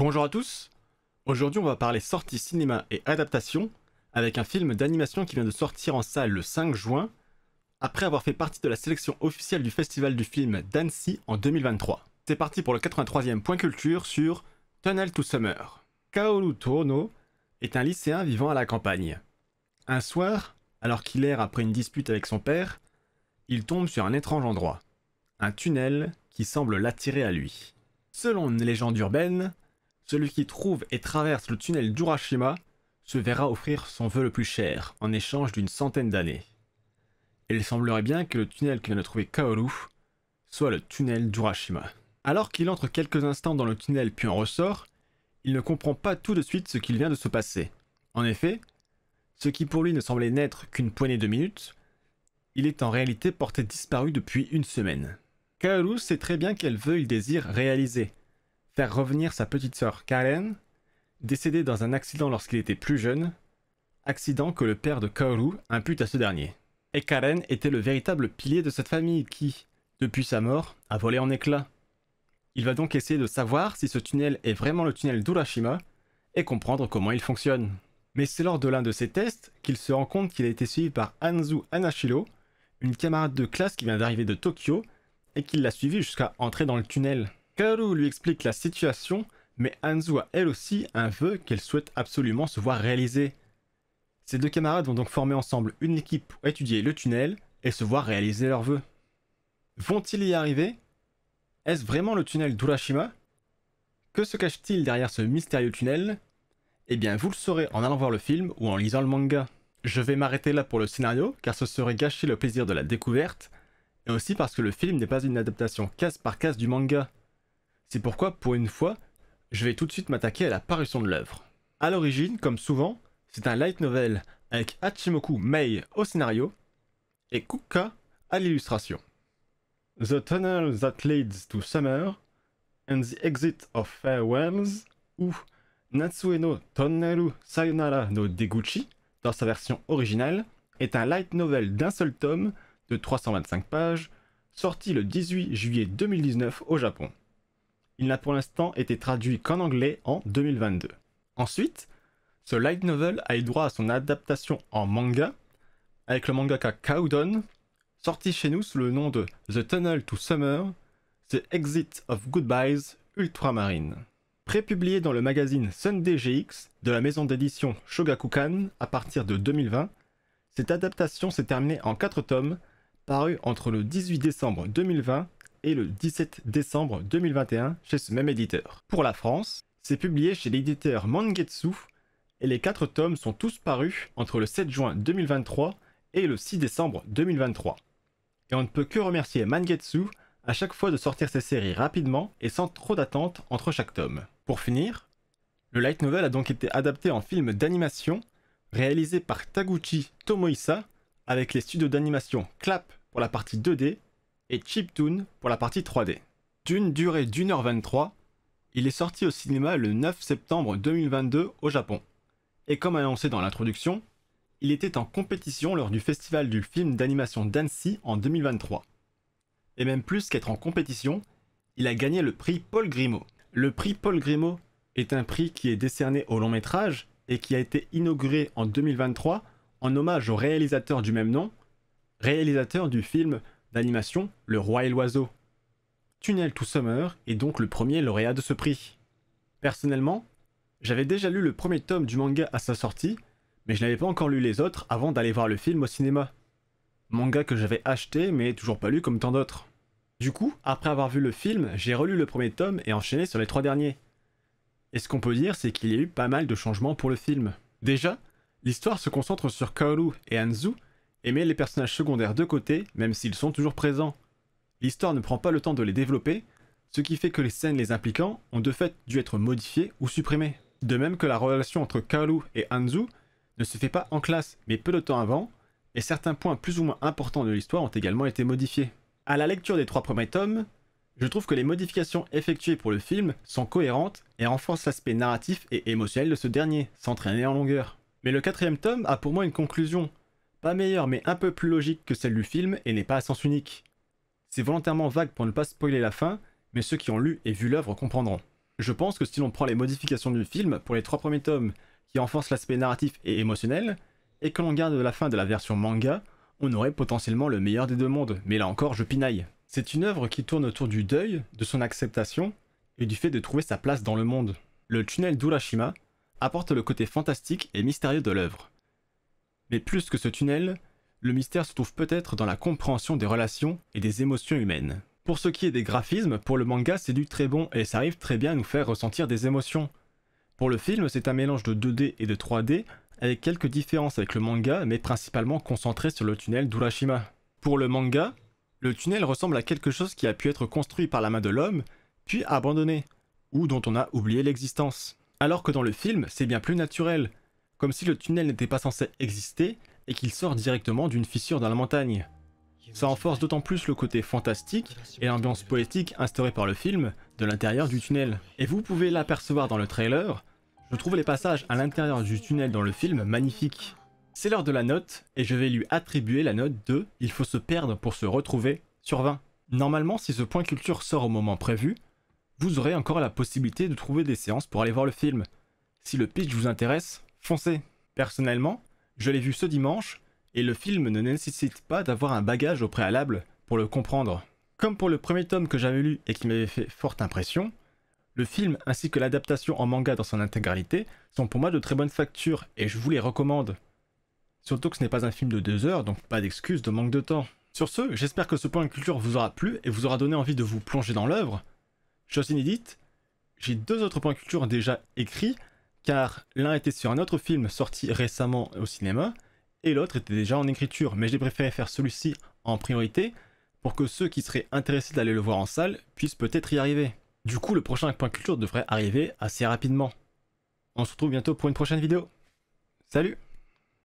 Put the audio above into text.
Bonjour à tous, aujourd'hui on va parler sortie cinéma et adaptation avec un film d'animation qui vient de sortir en salle le 5 juin après avoir fait partie de la sélection officielle du festival du film d'Annecy en 2023. C'est parti pour le 83e point culture sur Tunnel to Summer. Kaoru Toono est un lycéen vivant à la campagne. Un soir, alors qu'il erre après une dispute avec son père, il tombe sur un étrange endroit, un tunnel qui semble l'attirer à lui. Selon une légende urbaine, celui qui trouve et traverse le tunnel d'Urashima se verra offrir son vœu le plus cher en échange d'une centaine d'années. Et il semblerait bien que le tunnel que vient de trouver Kaoru soit le tunnel d'Urashima. Alors qu'il entre quelques instants dans le tunnel puis en ressort, il ne comprend pas tout de suite ce qu'il vient de se passer. En effet, ce qui pour lui ne semblait n'être qu'une poignée de minutes, il est en réalité porté disparu depuis une semaine. Kaoru sait très bien quel vœu il désire réaliser. Faire revenir sa petite sœur Karen, décédée dans un accident lorsqu'il était plus jeune, accident que le père de Kaoru impute à ce dernier. Et Karen était le véritable pilier de cette famille qui, depuis sa mort, a volé en éclats. Il va donc essayer de savoir si ce tunnel est vraiment le tunnel d'Urashima et comprendre comment il fonctionne. Mais c'est lors de l'un de ces tests qu'il se rend compte qu'il a été suivi par Anzu Hanashiro, une camarade de classe qui vient d'arriver de Tokyo et qui l'a suivi jusqu'à entrer dans le tunnel. Kaoru lui explique la situation, mais Anzu a elle aussi un vœu qu'elle souhaite absolument se voir réaliser. Ces deux camarades vont donc former ensemble une équipe pour étudier le tunnel et se voir réaliser leurs vœux. Vont-ils y arriver? Est-ce vraiment le tunnel d'Urashima? Que se cache-t-il derrière ce mystérieux tunnel? Eh bien vous le saurez en allant voir le film ou en lisant le manga. Je vais m'arrêter là pour le scénario, car ce serait gâcher le plaisir de la découverte, et aussi parce que le film n'est pas une adaptation case par case du manga. C'est pourquoi, pour une fois, je vais tout de suite m'attaquer à la parution de l'œuvre. A l'origine, comme souvent, c'est un light novel avec Hachimoku Mei au scénario et Kuka à l'illustration. The Tunnel That Leads to Summer and the Exit of Farewells, ou Natsue no Tonneru Sayonara no Deguchi, dans sa version originale, est un light novel d'un seul tome de 325 pages, sorti le 18 juillet 2019 au Japon. Il n'a pour l'instant été traduit qu'en anglais en 2022. Ensuite, ce light novel a eu droit à son adaptation en manga, avec le mangaka Kaudon, sorti chez nous sous le nom de The Tunnel to Summer, The Exit of Goodbyes Ultramarine. Prépublié dans le magazine Sunday GX de la maison d'édition Shogakukan à partir de 2020, cette adaptation s'est terminée en 4 tomes, parus entre le 18 décembre 2020 et le 17 décembre 2021 chez ce même éditeur. Pour la France, c'est publié chez l'éditeur Mangetsu et les 4 tomes sont tous parus entre le 7 juin 2023 et le 6 décembre 2023. Et on ne peut que remercier Mangetsu à chaque fois de sortir ces séries rapidement et sans trop d'attente entre chaque tome. Pour finir, le light novel a donc été adapté en film d'animation réalisé par Taguchi Tomohisa avec les studios d'animation Clap pour la partie 2D et Chiptoon pour la partie 3D. D'une durée d'1h23, il est sorti au cinéma le 9 septembre 2022 au Japon. Et comme annoncé dans l'introduction, il était en compétition lors du festival du film d'animation d'Annecy en 2023. Et même plus qu'être en compétition, il a gagné le prix Paul Grimaud. Le prix Paul Grimaud est un prix qui est décerné au long métrage et qui a été inauguré en 2023 en hommage au réalisateur du même nom, réalisateur du film d'animation Le Roi et l'Oiseau. Tunnel to Summer est donc le premier lauréat de ce prix. Personnellement, j'avais déjà lu le premier tome du manga à sa sortie, mais je n'avais pas encore lu les autres avant d'aller voir le film au cinéma. Manga que j'avais acheté mais toujours pas lu comme tant d'autres. Du coup, après avoir vu le film, j'ai relu le premier tome et enchaîné sur les 3 derniers. Et ce qu'on peut dire, c'est qu'il y a eu pas mal de changements pour le film. Déjà, l'histoire se concentre sur Kaoru et Anzu, et met les personnages secondaires de côté, même s'ils sont toujours présents. L'histoire ne prend pas le temps de les développer, ce qui fait que les scènes les impliquant ont de fait dû être modifiées ou supprimées. De même que la relation entre Kaoru et Anzu ne se fait pas en classe, mais peu de temps avant, et certains points plus ou moins importants de l'histoire ont également été modifiés. À la lecture des 3 premiers tomes, je trouve que les modifications effectuées pour le film sont cohérentes et renforcent l'aspect narratif et émotionnel de ce dernier, sans traîner en longueur. Mais le 4e tome a pour moi une conclusion, pas meilleure mais un peu plus logique que celle du film et n'est pas à sens unique. C'est volontairement vague pour ne pas spoiler la fin, mais ceux qui ont lu et vu l'œuvre comprendront. Je pense que si l'on prend les modifications du film pour les 3 premiers tomes qui renforcent l'aspect narratif et émotionnel, et que l'on garde la fin de la version manga, on aurait potentiellement le meilleur des deux mondes, mais là encore je pinaille. C'est une œuvre qui tourne autour du deuil, de son acceptation, et du fait de trouver sa place dans le monde. Le tunnel d'Urashima apporte le côté fantastique et mystérieux de l'œuvre. Mais plus que ce tunnel, le mystère se trouve peut-être dans la compréhension des relations et des émotions humaines. Pour ce qui est des graphismes, pour le manga c'est du très bon et ça arrive très bien à nous faire ressentir des émotions. Pour le film, c'est un mélange de 2D et de 3D, avec quelques différences avec le manga, mais principalement concentré sur le tunnel d'Urashima. Pour le manga, le tunnel ressemble à quelque chose qui a pu être construit par la main de l'homme, puis abandonné, ou dont on a oublié l'existence. Alors que dans le film, c'est bien plus naturel, comme si le tunnel n'était pas censé exister et qu'il sort directement d'une fissure dans la montagne. Ça renforce d'autant plus le côté fantastique et l'ambiance poétique instaurée par le film de l'intérieur du tunnel. Et vous pouvez l'apercevoir dans le trailer, je trouve les passages à l'intérieur du tunnel dans le film magnifiques. C'est l'heure de la note et je vais lui attribuer la note de « Il faut se perdre pour se retrouver » sur 20. Normalement, si ce point culture sort au moment prévu, vous aurez encore la possibilité de trouver des séances pour aller voir le film. Si le pitch vous intéresse, foncez. Personnellement, je l'ai vu ce dimanche, et le film ne nécessite pas d'avoir un bagage au préalable pour le comprendre. Comme pour le premier tome que j'avais lu et qui m'avait fait forte impression, le film ainsi que l'adaptation en manga dans son intégralité sont pour moi de très bonne facture et je vous les recommande. Surtout que ce n'est pas un film de 2 heures, donc pas d'excuse de manque de temps. Sur ce, j'espère que ce point de culture vous aura plu et vous aura donné envie de vous plonger dans l'œuvre. Chose inédite, j'ai 2 autres points de culture déjà écrits, car l'un était sur un autre film sorti récemment au cinéma, et l'autre était déjà en écriture, mais j'ai préféré faire celui-ci en priorité, pour que ceux qui seraient intéressés d'aller le voir en salle puissent peut-être y arriver. Du coup, le prochain point de culture devrait arriver assez rapidement. On se retrouve bientôt pour une prochaine vidéo. Salut!